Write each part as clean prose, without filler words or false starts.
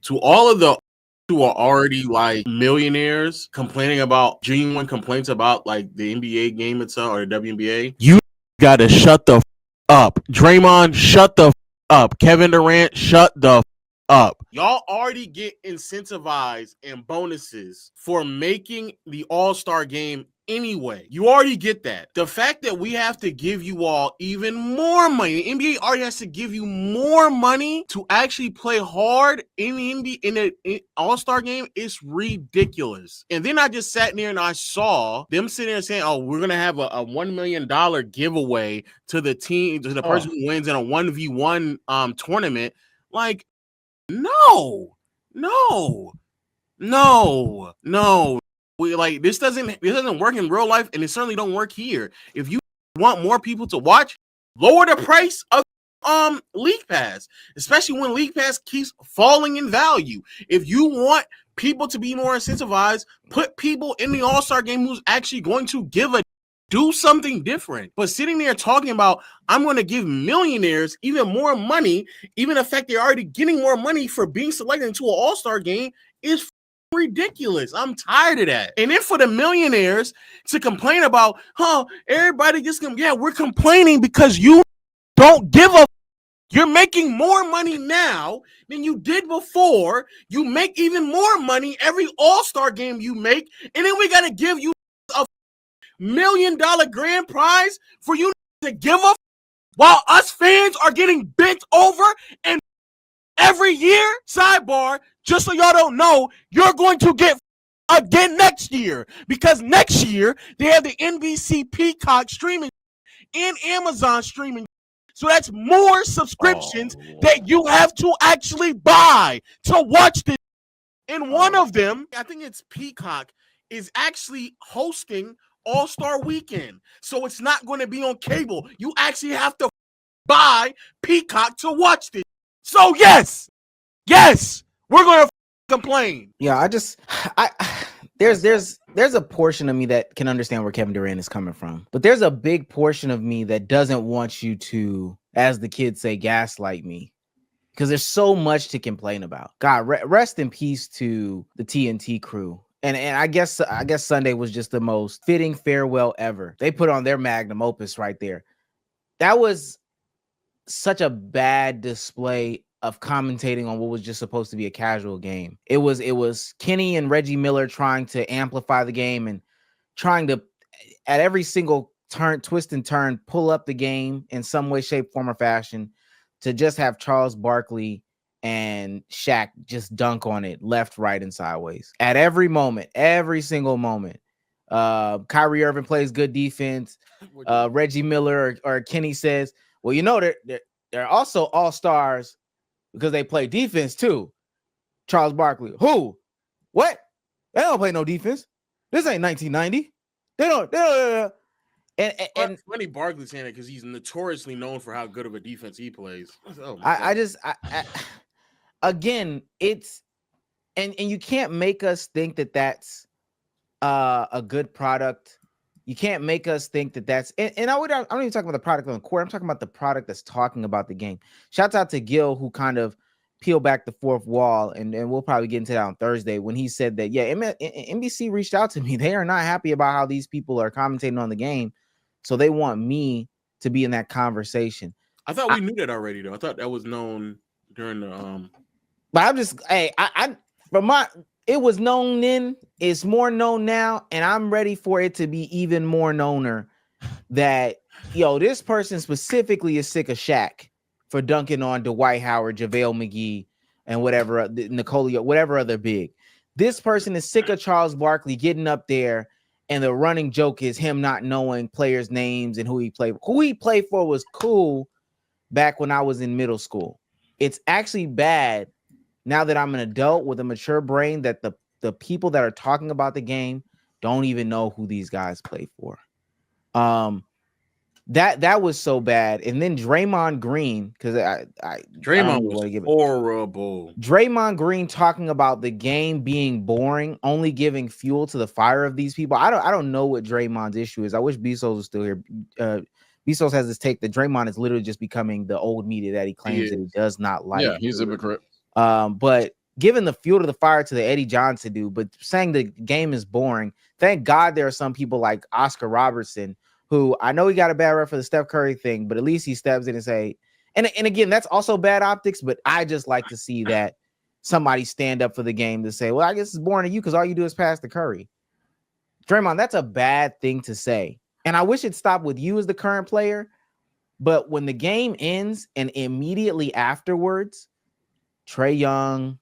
to all of the who are already like millionaires complaining about genuine complaints about like the NBA game itself or the WNBA, you gotta shut the up. Draymond, shut the up. Kevin Durant, shut the up. Y'all already get incentivized and bonuses for making the All-Star game anyway. You already get that. The fact that we have to give you all even more money, the NBA already has to give you more money to actually play hard in the NBA in the All-Star game is ridiculous. And then I just sat there and I saw them sitting there saying, "Oh, we're gonna have a $1 million giveaway to the team, to the person who wins in a 1v1 tournament." Like, no. We like this doesn't work in real life, and it certainly don't work here. If you want more people to watch, lower the price of League Pass, especially when League Pass keeps falling in value. If you want people to be more incentivized, put people in the All-Star game who's actually going to do something different. But sitting there talking about, I'm going to give millionaires even more money, even the fact they're already getting more money for being selected into an All-Star game is ridiculous. I'm tired of that. And then for the millionaires to complain about, everybody just, we're complaining because you don't give a. You're making more money now than you did before. You make even more money every All-Star game you make, and then we got to give you a $1 million grand prize for you to give up while us fans are getting bent over and every year. Sidebar, just so y'all don't know, you're going to get again next year, because next year they have the NBC Peacock streaming and Amazon streaming. So that's more subscriptions that you have to actually buy to watch this. And one of them, I think it's Peacock, is actually hosting All-Star Weekend. So it's not going to be on cable. You actually have to buy Peacock to watch this. So yes, we're going to complain. Yeah, there's a portion of me that can understand where Kevin Durant is coming from, but there's a big portion of me that doesn't want you to, as the kids say, gaslight me, because there's so much to complain about. God, rest in peace to the TNT crew. And I guess Sunday was just the most fitting farewell ever. They put on their magnum opus right there. That was such a bad display of commentating on what was just supposed to be a casual game. It was Kenny and Reggie Miller trying to amplify the game and trying to, at every single turn, twist and turn, pull up the game in some way, shape, form, or fashion, to just have Charles Barkley and Shaq just dunk on it left, right, and sideways at every moment, every single moment. Kyrie Irving plays good defense. Reggie Miller or Kenny says, well, you know, they're also all-stars because they play defense too. Charles Barkley, who? What? They don't play no defense. This ain't 1990. They don't. And funny Barkley saying it because he's notoriously known for how good of a defense he plays. Again, it's and you can't make us think that that's a good product. You can't make us think that that's I'm not even talking about the product on the court. I'm talking about the product that's talking about the game. Shouts out to Gil, who kind of peeled back the fourth wall, and we'll probably get into that on Thursday, when he said that, NBC reached out to me. They are not happy about how these people are commentating on the game, so they want me to be in that conversation. I thought we knew that already, though. I thought that was known during the But I'm just, it was known then, it's more known now, and I'm ready for it to be even more known that, this person specifically is sick of Shaq for dunking on Dwight Howard, JaVale McGee, and whatever, Nicolia, whatever other big. This person is sick of Charles Barkley getting up there, and the running joke is him not knowing players' names and who he played. Who he played for was cool back when I was in middle school. It's actually bad now that I'm an adult with a mature brain that the people that are talking about the game don't even know who these guys play for. That was so bad. And then Draymond Green, because Draymond was horrible. Draymond Green talking about the game being boring, only giving fuel to the fire of these people. I don't know what Draymond's issue is. I wish Bezos was still here. Bezos has this take that Draymond is literally just becoming the old media that he claims that he does not like. Yeah, he's a hypocrite. But giving the fuel to the fire to the Eddie Johnson dude, but saying the game is boring. Thank God there are some people like Oscar Robertson, who I know he got a bad rep for the Steph Curry thing, but at least he steps in and say, and again, that's also bad optics, but I just like to see that somebody stand up for the game to say, well, I guess it's boring to you because all you do is pass the Curry. Draymond, that's a bad thing to say. And I wish it stopped with you as the current player, but when the game ends and immediately afterwards, Trae Young,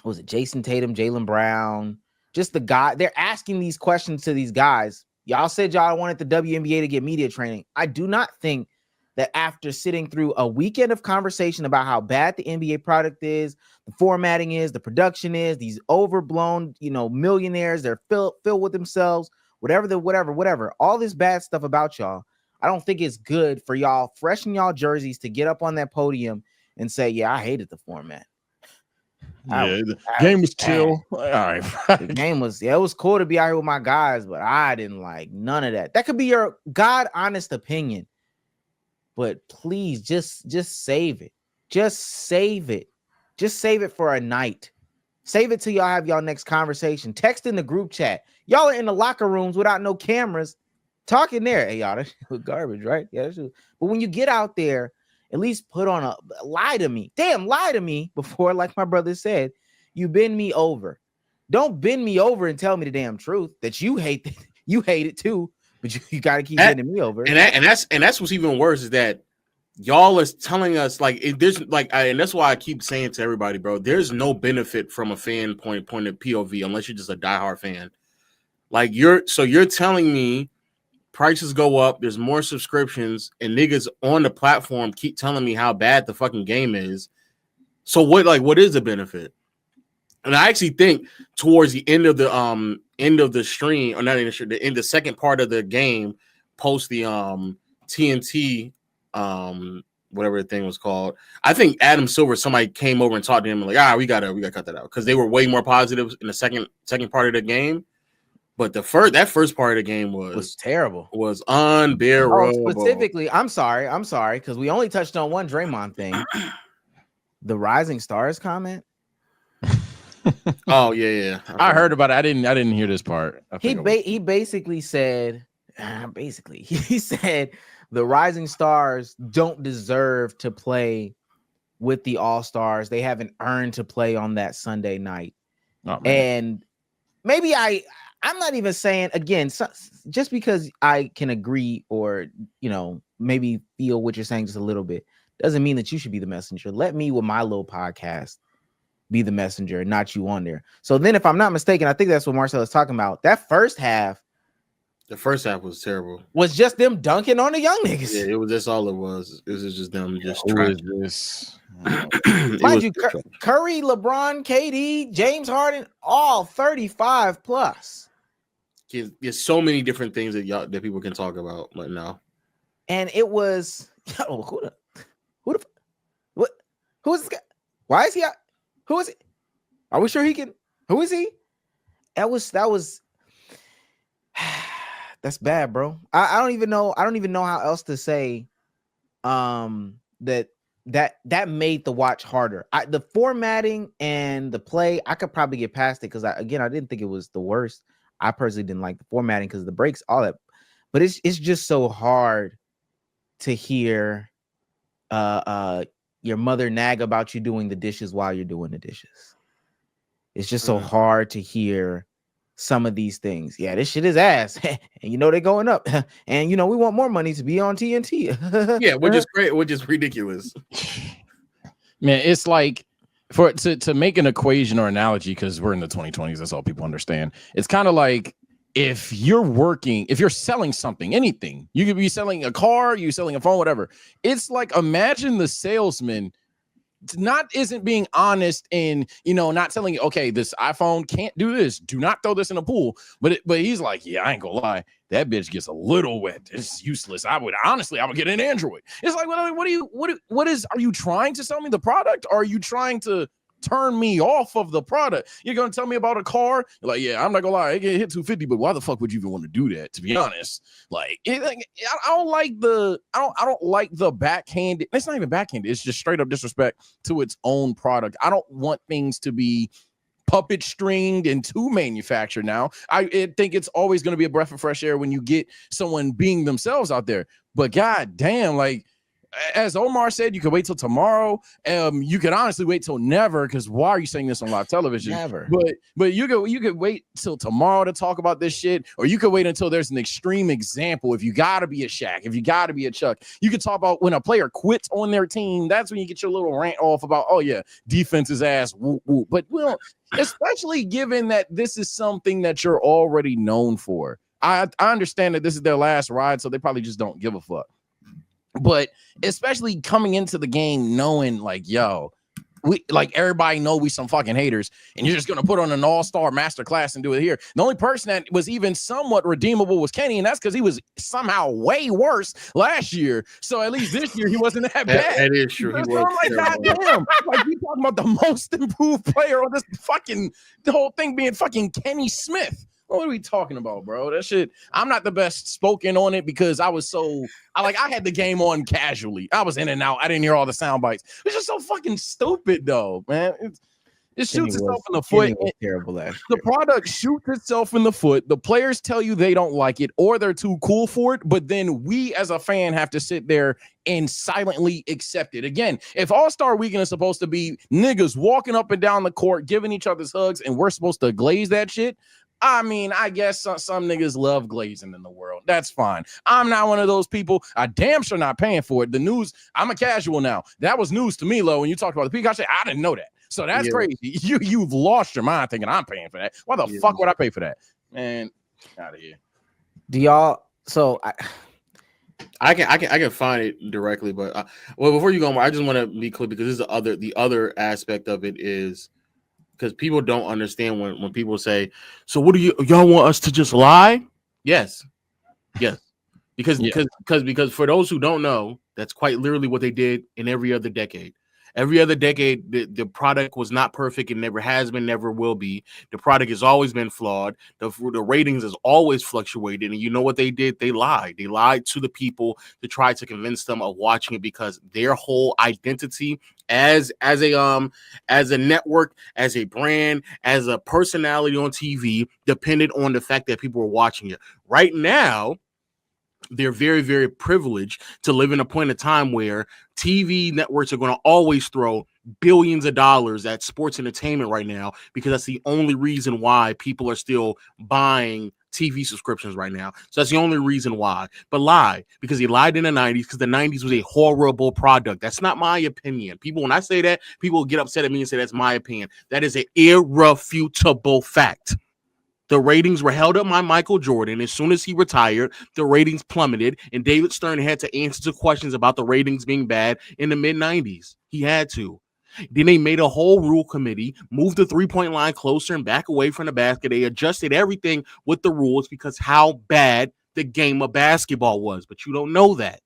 was it Jason Tatum, Jaylen Brown, just the guy, they're asking these questions to these guys. Y'all said y'all wanted the WNBA to get media training. I do not think that after sitting through a weekend of conversation about how bad the NBA product is, the formatting is, the production is, these overblown, millionaires, they're filled with themselves, whatever, all this bad stuff about y'all. I don't think it's good for y'all fresh in y'all jerseys to get up on that podium and say, yeah, I hated the format. Yeah, the game was chill. All right. The game was, it was cool to be out here with my guys, but I didn't like none of that. That could be your God honest opinion, but please just save it. Just save it. Just save it for a night. Save it till y'all have y'all next conversation. Text in the group chat. Y'all are in the locker rooms without no cameras talking there. Hey, y'all, that shit was garbage, right? Yeah, but when you get out there, at least put on a lie to me. Damn, lie to me before, like my brother said, you bend me over. Don't bend me over and tell me the damn truth that you hate it too, but you got to keep bending me over. And that's what's even worse is that y'all is telling us like there's like and that's why I keep saying to everybody, bro, there's no benefit from a fan point of POV unless you're just a diehard fan. Like you're telling me prices go up, there's more subscriptions, and niggas on the platform keep telling me how bad the fucking game is. So what is the benefit? And I actually think towards the end of the stream, or not in the second part of the game, post the TNT whatever the thing was called, I think Adam Silver, somebody came over and talked to him and like, we gotta cut that out because they were way more positive in the second part of the game. But that first part of the game was terrible. Was unbearable. Specifically, I'm sorry, because we only touched on one Draymond thing. The Rising Stars comment. Oh yeah. I heard about it. I didn't hear this part. He basically said, he said the Rising Stars don't deserve to play with the All-Stars. They haven't earned to play on that Sunday night. Oh, and maybe I'm not even saying, again, just because I can agree or, maybe feel what you're saying just a little bit, doesn't mean that you should be the messenger. Let me, with my little podcast, be the messenger and not you on there. So then if I'm not mistaken, I think that's what Marcel is talking about. That first half. The first half was terrible. Was just them dunking on the young niggas. Yeah, it was just all it was. It was just them just trying this. Mind you, Curry, LeBron, KD, James Harden, all 35 plus. There's so many different things that people can talk about right now. And it was, who is this guy? Why is he out? Who is it? Are we sure he can? Who is he? That was that's bad, bro. I don't even know how else to say that made the watch harder. The formatting and the play, I could probably get past it because I didn't think it was the worst. I personally didn't like the formatting because of the breaks, all that. But it's just so hard to hear your mother nag about you doing the dishes while you're doing the dishes. It's just so hard to hear some of these things. Yeah, this shit is ass. And they're going up. And we want more money to be on TNT. Yeah, which is great, which is ridiculous. Man, it's like to make an equation or analogy, because we're in the 2020s, that's all people understand. It's kind of like if you're selling something, anything, you could be selling a car, you selling a phone, whatever. It's like, imagine the salesman isn't being honest in, not telling you, okay, this iPhone can't do this. Do not throw this in a pool. But he's like, yeah, I ain't gonna lie. That bitch gets a little wet. It's useless. I would get an Android. It's like, are you trying to sell me the product? Or are you trying to turn me off of the product. You're gonna tell me about a car? You're like, yeah, I'm not gonna lie, it can hit 250, but why the fuck would you even want to do that? To be honest, like, I don't like I don't like the backhanded. It's not even backhanded. It's just straight up disrespect to its own product. I don't want things to be puppet stringed and to manufacture now. I think it's always going to be a breath of fresh air when you get someone being themselves out there. But god damn, like as Omar said, you could wait till tomorrow. You could honestly wait till never, because why are you saying this on live television? Never. But you could wait till tomorrow to talk about this shit, or you could wait until there's an extreme example. If you gotta be a Shaq, if you gotta be a Chuck, you could talk about when a player quits on their team. That's when you get your little rant off about, oh yeah, defense is ass. Whoop, whoop. But we don't, especially given that this is something that you're already known for. I understand that this is their last ride, so they probably just don't give a fuck. But especially coming into the game knowing like, yo, we like everybody know we some fucking haters, and you're just gonna put on an all-star masterclass and do it here. The only person that was even somewhat redeemable was Kenny, and that's because he was somehow way worse last year. So at least this year he wasn't that bad. That is true. He was like, goddamn, like we talking about the most improved player on this fucking the whole thing being fucking Kenny Smith. What are we talking about, bro? That shit. I'm not the best spoken on it because I had the game on casually. I was in and out. I didn't hear all the sound bites. It's just so fucking stupid, though, man. It shoots itself in the foot. Terrible. The product shoots itself in the foot. The players tell you they don't like it or they're too cool for it. But then we, as a fan, have to sit there and silently accept it. Again, if All-Star Weekend is supposed to be niggas walking up and down the court, giving each other's hugs, and we're supposed to glaze that shit, I mean, I guess some niggas love glazing in the world. That's fine. I'm not one of those people. I damn sure not paying for it. The news, I'm a casual now. That was news to me, Lo, when you talked about the peak. I said, I didn't know that. So that's crazy. You've lost your mind thinking I'm paying for that. Why the fuck would I pay for that? Man, out of here. Do y'all? So I can find it directly, but well, before you go, I just want to be clear because this is the other aspect of it is because people don't understand when people say, so what do y'all want us to just lie? Yes. Because for those who don't know, that's quite literally what they did in every other decade. Every other decade, the product was not perfect. It never has been, never will be. The product has always been flawed. The ratings has always fluctuated. And you know what they did? They lied. They lied to the people to try to convince them of watching it because their whole identity as a network, as a brand, as a personality on TV depended on the fact that people were watching it. Right now, they're very, very privileged to live in a point of time where TV networks are going to always throw billions of dollars at sports entertainment right now because that's the only reason why people are still buying TV subscriptions right now. So that's the only reason why. But lie, because he lied in the 90s because the 90s was a horrible product. That's not my opinion. People, when I say that, people get upset at me and say that's my opinion. That is an irrefutable fact. The ratings were held up by Michael Jordan. As soon as he retired, the ratings plummeted, and David Stern had to answer to questions about the ratings being bad in the mid-90s. He had to. Then they made a whole rule committee, moved the three-point line closer and back away from the basket. They adjusted everything with the rules because how bad the game of basketball was. But you don't know that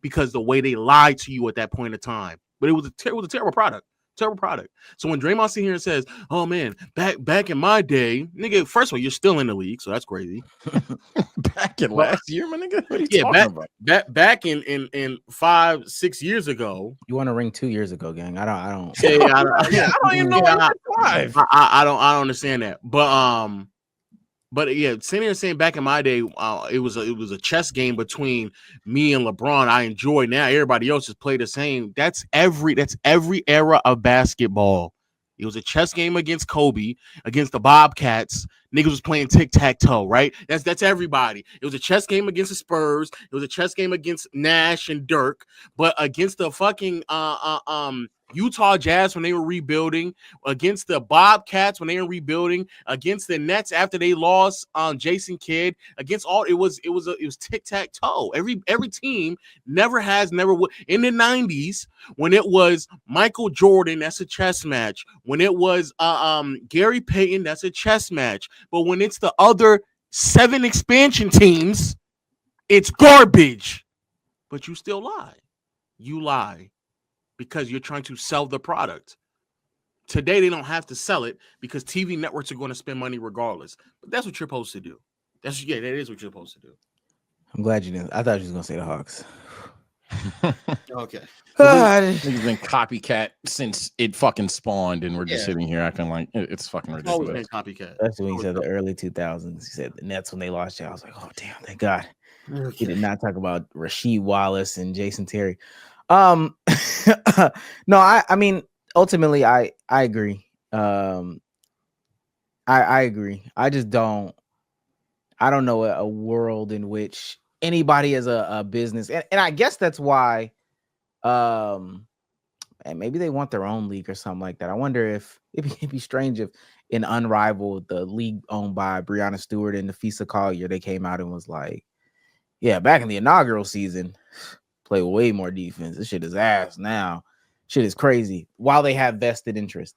because the way they lied to you at that point in time. But it was a terrible product. Terrible product. So when Draymond sits here and says, "Oh man, back in my day, nigga," first of all, you're still in the league, so that's crazy. Back in last year, my nigga. What are you talking about? Back in 5-6 years ago. You won a ring 2 years ago, gang. I don't. I don't even know. I don't understand that, but yeah, sitting here saying back in my day, it was a chess game between me and LeBron. I enjoy. Now everybody else just play the same. That's every era of basketball. It was a chess game against Kobe, against the Bobcats. Niggas was playing tic-tac-toe, right? That's everybody. It was a chess game against the Spurs. It was a chess game against Nash and Dirk, but against the fucking Utah Jazz when they were rebuilding, against the Bobcats when they were rebuilding, against the Nets after they lost Jason Kidd, against all it was tic-tac-toe. Every team never would. In the 90s, when it was Michael Jordan, that's a chess match. When it was Gary Payton, that's a chess match. But when it's the other 7 expansion teams, it's garbage. But you still lie. You lie. Because you're trying to sell the product. Today they don't have to sell it because TV networks are going to spend money regardless. But that's what you're supposed to do. That is what you're supposed to do. I'm glad you didn't. I thought you was gonna say the Hawks. Okay. He's been copycat since it fucking spawned, and we're just sitting here acting like it's fucking ridiculous. Always been copycat. Especially when he said the early 2000s. He said the Nets when they lost you. I was like, oh damn, thank God. He did not talk about Rasheed Wallace and Jason Terry. No, I mean, ultimately, I agree. I agree. I just don't. I don't know a world in which anybody has a business, and I guess that's why. And maybe they want their own league or something like that. I wonder if it'd be strange if in Unrivaled, the league owned by Breonna Stewart and Nafisa Collier, they came out and was like, yeah, back in the inaugural season, play way more defense. This shit is ass now. Shit is crazy. While they have vested interest.